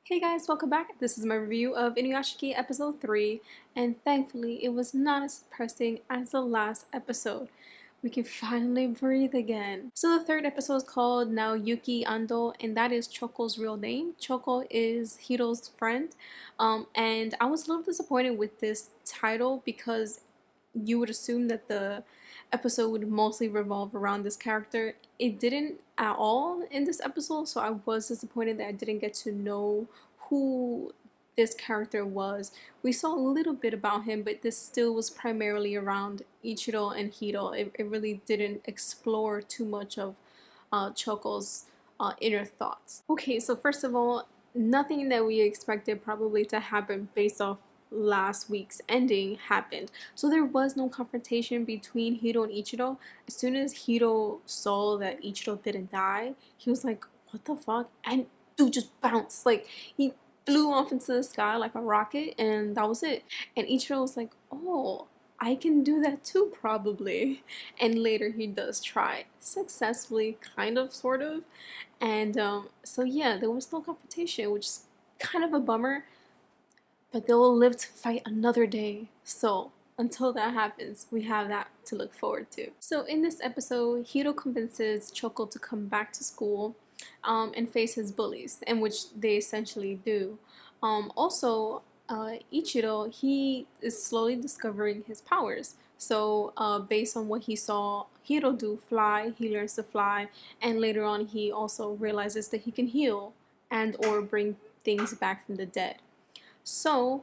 Hey guys, welcome back. This is my review of Inuyashiki episode 3, and thankfully it was not as depressing as the last episode. We can finally breathe again. So the third episode is called Now Yuki Ando, and that is Choco's real name. Choco is Hiro's friend, and I was a little disappointed with this title because you would assume that the episode would mostly revolve around this character. It didn't at all in this episode, so I was disappointed that I didn't get to know who this character was. We saw a little bit about him, but this still was primarily around Ichiro and Hiro. It really didn't explore too much of Choco's inner thoughts. Okay, so first of all, nothing that we expected probably to happen based off last week's ending happened. So there was no confrontation between Hiro and Ichiro. As soon as Hiro saw that Ichiro didn't die, he was like, what the fuck? And dude just bounced. Like, he flew off into the sky like a rocket, and that was it. And Ichiro was like, oh, I can do that too, probably. And later he does try successfully, kind of, sort of. And so yeah, there was no confrontation, which is kind of a bummer, but they will live to fight another day. So until that happens, we have that to look forward to. So in this episode, Hiro convinces Choco to come back to school and face his bullies, in which they essentially do. Ichiro, he is slowly discovering his powers. So based on what he saw Hiro do fly, he learns to fly, and later on he also realizes that he can heal and or bring things back from the dead. So,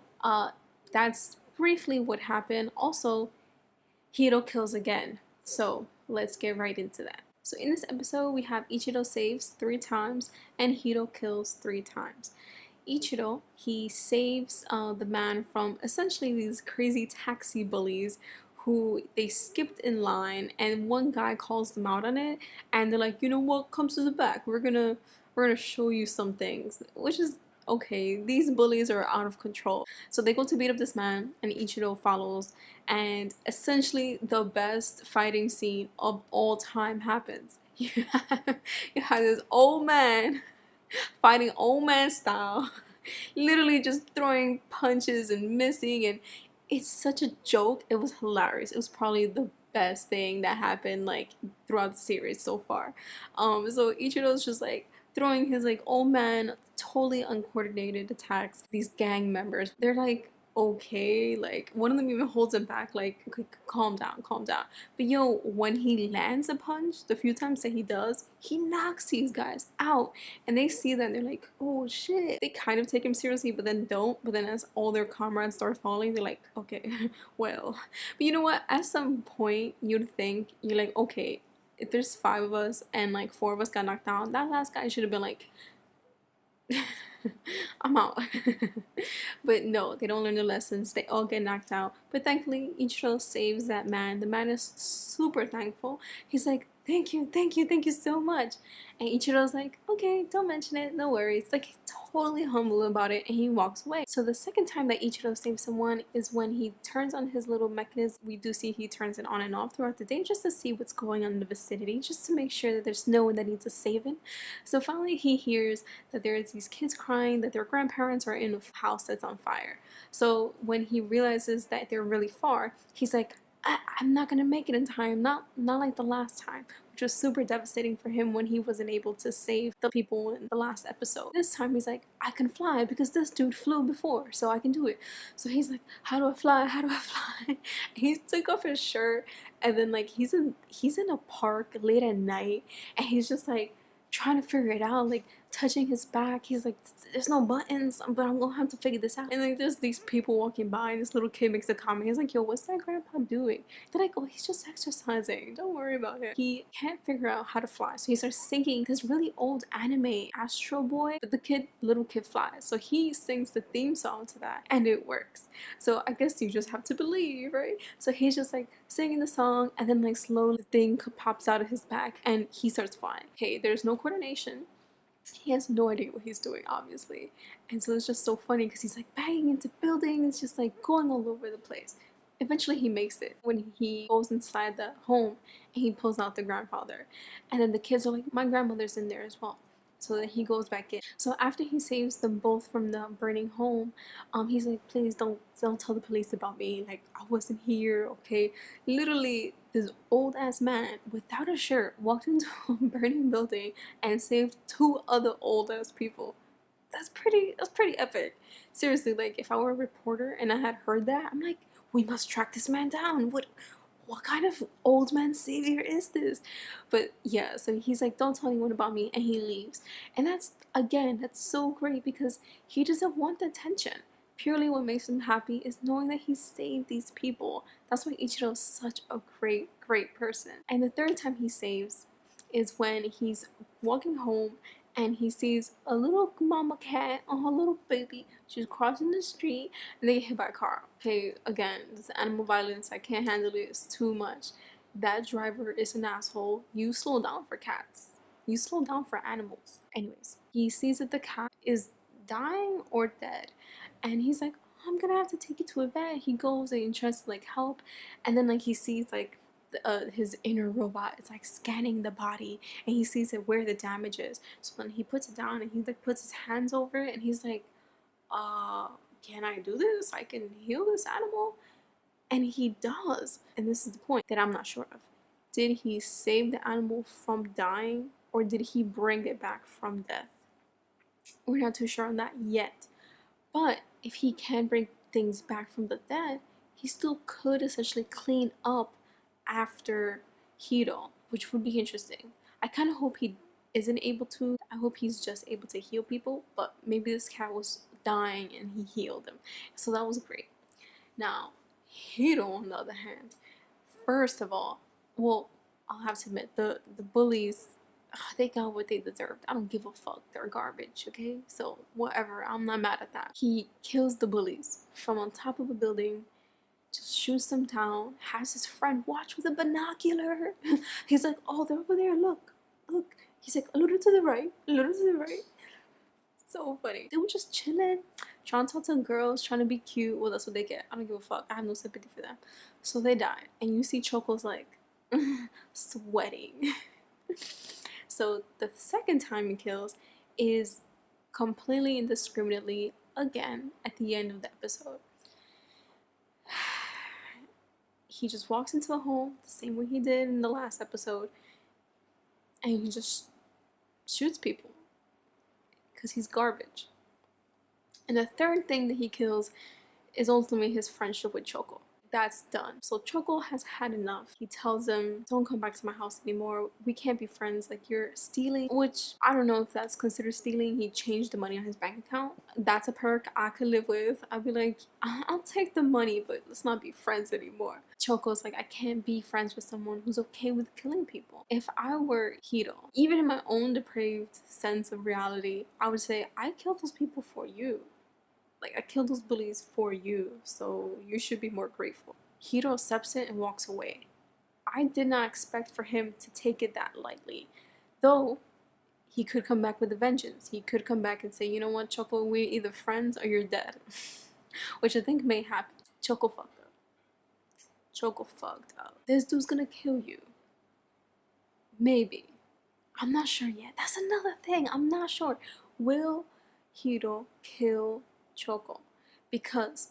that's briefly what happened. Also, Hiro kills again. So, let's get right into that. So, in this episode, we have Ichiro saves 3 times and Hiro kills 3 times. Ichiro, he saves the man from essentially these crazy taxi bullies who they skipped in line, and one guy calls them out on it, and they're like, you know what, come to the back, we're gonna show you some things, which is okay. These bullies are out of control. So they go to beat up this man, and Ichiro follows, and essentially the best fighting scene of all time happens. You have this old man fighting old man style, literally just throwing punches and missing, and it's such a joke. It was hilarious. It was probably the best thing that happened like throughout the series so far. So Ichiro's just like throwing his like old man totally uncoordinated attacks these gang members. They're like, okay, like one of them even holds him back, like, okay, calm down, calm down. But yo, when he lands a punch, the few times that he does, he knocks these guys out, and they see that and they're like, oh shit. They kind of take him seriously, but then don't. But then as all their comrades start falling, they're like, okay, well. But you know what, at some point you'd think, you're like, okay, if there's 5 of us and like 4 of us got knocked down, that last guy should have been like, I'm out. But no, they don't learn the lessons. They all get knocked out. But thankfully, Ichiro saves that man. The man is super thankful. He's like, thank you, thank you, thank you so much. And Ichiro's like, okay, don't mention it, no worries. Like, he's totally humble about it, and he walks away. So the second time that Ichiro saves someone is when he turns on his little mechanism. We do see he turns it on and off throughout the day just to see what's going on in the vicinity, just to make sure that there's no one that needs a saving. So finally he hears that there's these kids crying, that their grandparents are in a house that's on fire. So when he realizes that they're really far, he's like, I'm not gonna make it in time, not like the last time, which was super devastating for him when he wasn't able to save the people in the last episode. This time he's like, I can fly because this dude flew before, so I can do it. So he's like, how do I fly? How do I fly? He took off his shirt, and then like he's in a park late at night, and he's just like trying to figure it out, like touching his back. He's like, there's no buttons, but I'm gonna have to figure this out. And like there's these people walking by, and this little kid makes a comment. He's like, yo, what's that grandpa doing? They're like, oh, he's just exercising, don't worry about it. He can't figure out how to fly, so he starts singing this really old anime Astro Boy, but the little kid flies, so he sings the theme song to that, and it works. So I guess you just have to believe, right? So he's just like singing the song, and then like slowly the thing pops out of his back and he starts flying. Okay, there's no coordination. He has no idea what he's doing, obviously. And so it's just so funny because he's like banging into buildings, just like going all over the place. Eventually he makes it when he goes inside the home and he pulls out the grandfather. And then the kids are like, my grandmother's in there as well. So then he goes back in. So after he saves them both from the burning home, he's like, please don't tell the police about me. Like, I wasn't here, okay? Literally, this old ass man without a shirt walked into a burning building and saved two other old ass people. That's pretty epic. Seriously, like if I were a reporter and I had heard that, I'm like, we must track this man down. What kind of old man savior is this? But yeah, so he's like, don't tell anyone about me, and he leaves. And that's so great because he doesn't want the attention. Purely what makes him happy is knowing that he saved these people. That's why Ichiro is such a great person. And the third time he saves is when he's walking home and he sees a little mama cat on her little baby. She's crossing the street and they get hit by a car. Okay, again, this animal violence, I can't handle it. It's too much. That driver is an asshole. You slow down for cats. You slow down for animals. Anyways, he sees that the cat is dying or dead, and he's like, I'm gonna have to take it to a vet. He goes and he tries to like help, and then like he sees like his inner robot is like scanning the body, and he sees it where the damage is. So then he puts it down and he like puts his hands over it, and he's like, can I do this? I can heal this animal. And he does. And this is the point that I'm not sure of. Did he save the animal from dying, or did he bring it back from death? We're not too sure on that yet. But if he can bring things back from the dead, he still could essentially clean up after Hiro, which would be interesting. I kind of hope he isn't able to. I hope he's just able to heal people, but maybe this cat was dying and he healed them. So that was great. Now, Hiro, on the other hand, first of all, well, I'll have to admit, the bullies, they got what they deserved. I don't give a fuck. They're garbage, okay? So, whatever. I'm not mad at that. He kills the bullies from on top of a building, just shoots them down, has his friend watch with a binocular. He's like, oh, they're over there, look. He's like, a little to the right, a little to the right. So funny. They were just chilling, trying to talk to girls, trying to be cute. Well, that's what they get. I don't give a fuck. I have no sympathy for them. So they died. And you see Choco's like sweating. So the second time he kills is completely indiscriminately again at the end of the episode. He just walks into a home the same way he did in the last episode, and he just shoots people because he's garbage. And the third thing that he kills is ultimately his friendship with Choco. That's done. So Choco has had enough. He tells him, don't come back to my house anymore. We can't be friends. Like, you're stealing, which I don't know if that's considered stealing. He changed the money on his bank account. That's a perk I could live with. I'd be like, I'll take the money, but let's not be friends anymore. Choco's like, I can't be friends with someone who's okay with killing people. If I were Hiro, even in my own depraved sense of reality, I would say, I killed those people for you. Like, I killed those bullies for you, so you should be more grateful. Hiro accepts it and walks away. I did not expect for him to take it that lightly. Though, he could come back with a vengeance. He could come back and say, you know what, Choco, we're either friends or you're dead. Which I think may happen. Choco fucked up. Choco fucked up. This dude's gonna kill you. Maybe. I'm not sure yet. That's another thing. I'm not sure. Will Hiro kill Choco? Because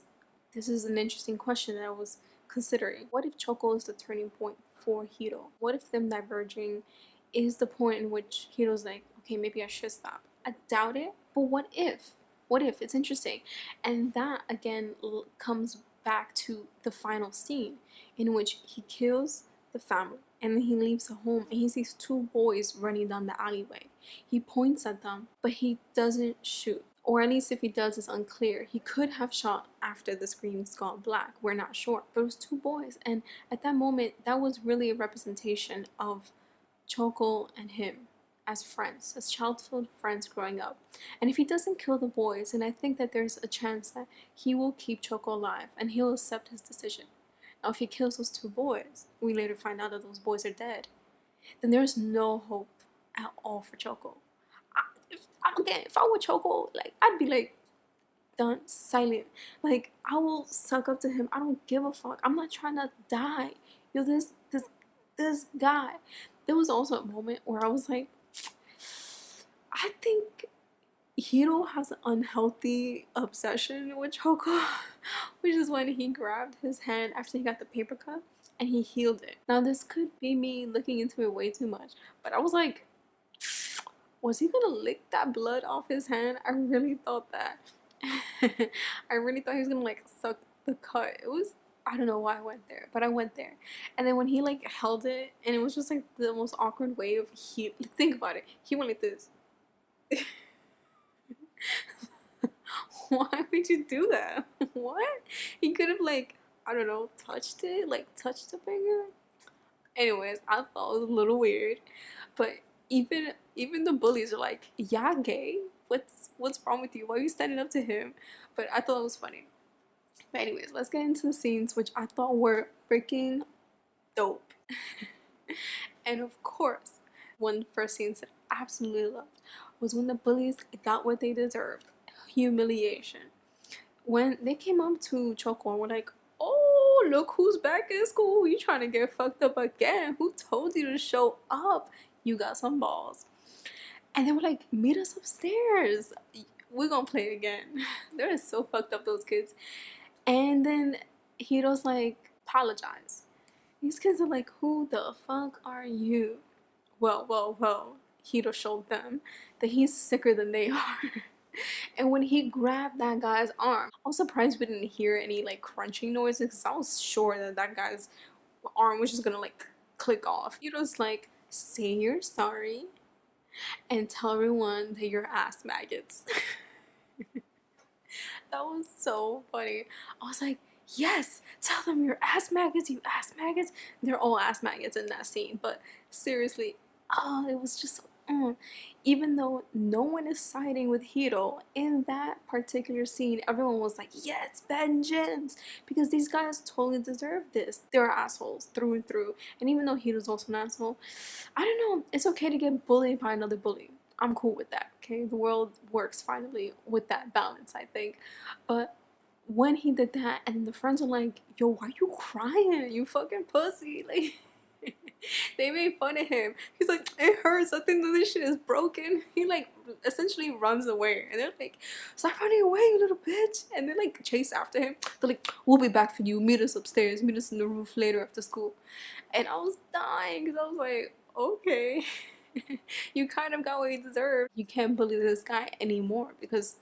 this is an interesting question that I was considering. What if Choco is the turning point for Hiro? What if them diverging is the point in which Hiro's like, okay, maybe I should stop? I doubt it, but what if? What if? It's interesting. And that again comes back to the final scene in which he kills the family and then he leaves the home and he sees two boys running down the alleyway. He points at them, but he doesn't shoot. Or at least if he does, it's unclear. He could have shot after the screen's gone black. We're not sure. But it was two boys. And at that moment, that was really a representation of Choco and him as friends, as childhood friends growing up. And if he doesn't kill the boys, then I think that there's a chance that he will keep Choco alive and he'll accept his decision. Now, if he kills those two boys, we later find out that those boys are dead, then there's no hope at all for Choco. If I were Choco, like, I'd be like, done, silent. Like, I will suck up to him. I don't give a fuck. I'm not trying to die. Yo, this guy. There was also a moment where I was like, I think Hiro has an unhealthy obsession with Choco, which is when he grabbed his hand after he got the paper cut and he healed it. Now, this could be me looking into it way too much, but I was like, was he gonna lick that blood off his hand? I really thought that. I really thought he was gonna like suck the cut. It was, I don't know why I went there, but I went there. And then when he like held it, and it was just like the most awkward way of think about it. He went like this. Why would you do that? What? He could have like, I don't know, touched it, like touched the finger. Anyways, I thought it was a little weird, but even the bullies are like, yeah, gay. What's wrong with you? Why are you standing up to him? But I thought it was funny. But anyways, let's get into the scenes which I thought were freaking dope. And of course, one of the first scenes that I absolutely loved was when the bullies got what they deserved. Humiliation. When they came up to Choco and were like, oh, look who's back in school. You trying to get fucked up again. Who told you to show up? You got some balls. And they were like, meet us upstairs. We're gonna play it again. They're so fucked up, those kids. And then Hiro's like, apologize. These kids are like, who the fuck are you? Well. Hiro showed them that he's sicker than they are. And when he grabbed that guy's arm, I was surprised we didn't hear any like crunching noises because I was sure that that guy's arm was just gonna like click off. Hiro's like, say you're sorry and tell everyone that you're ass maggots. That was so funny. I was like, yes, tell them you're ass maggots, you ass maggots. They're all ass maggots in that scene, but seriously, oh, it was just even though no one is siding with Hiro in that particular scene, everyone was like, yes, vengeance, because these guys totally deserve this. They're assholes through and through. And even though Hiro's also an asshole, I don't know, it's okay to get bullied by another bully. I'm cool with that, okay? The world works finally with that balance, I think. But when he did that, and the friends are like, yo, why you crying? You fucking pussy. Like, they made fun of him. He's like, it hurts. I think that this shit is broken. He like essentially runs away. And they're like, stop running away, you little bitch. And they like chase after him. They're like, we'll be back for you. Meet us upstairs. Meet us in the roof later after school. And I was dying because I was like, okay. You kind of got what you deserve. You can't bully this guy anymore because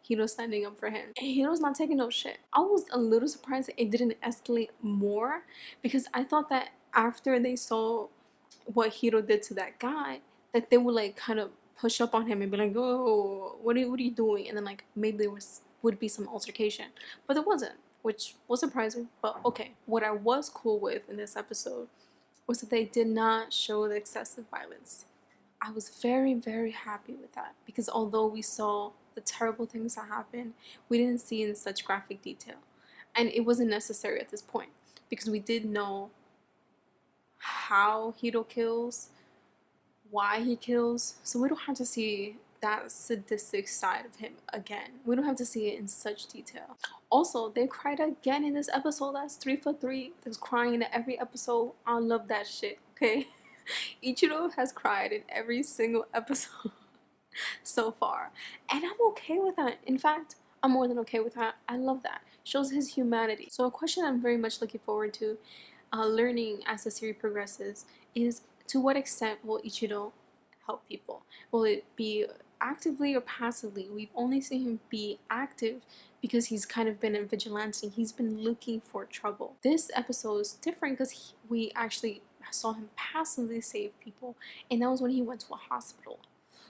Hiro's standing up for him. And Hiro's not taking no shit. I was a little surprised that it didn't escalate more because I thought that after they saw what Hiro did to that guy, that they would like kind of push up on him and be like, oh, what are you doing? And then like maybe there would be some altercation. But there wasn't, which was surprising. But okay, what I was cool with in this episode was that they did not show the excessive violence. I was very, very happy with that because although we saw the terrible things that happened, we didn't see in such graphic detail. And it wasn't necessary at this point because we did know how Hiro kills, why he kills, so we don't have to see that sadistic side of him again. We don't have to see it in such detail. Also, they cried again in this episode. That's 3 for 3. There's crying in every episode. I love that shit, okay? Ichiro has cried in every single episode so far. And I'm okay with that. In fact, I'm more than okay with that. I love that. Shows his humanity. So a question I'm very much looking forward to learning as the series progresses is to what extent will Ichiro help people? Will it be actively or passively? We've only seen him be active because he's kind of been a vigilante. He's been looking for trouble. This episode is different because we actually saw him passively save people, and that was when he went to a hospital.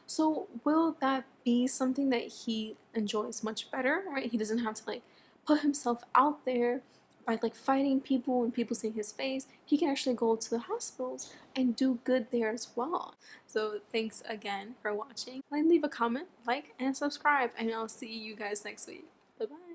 So will that be something that he enjoys much better, right? He doesn't have to like put himself out there by like fighting people and people seeing his face. He can actually go to the hospitals and do good there as well. So thanks again for watching. Leave a comment, like, and subscribe, and I'll see you guys next week. Bye bye.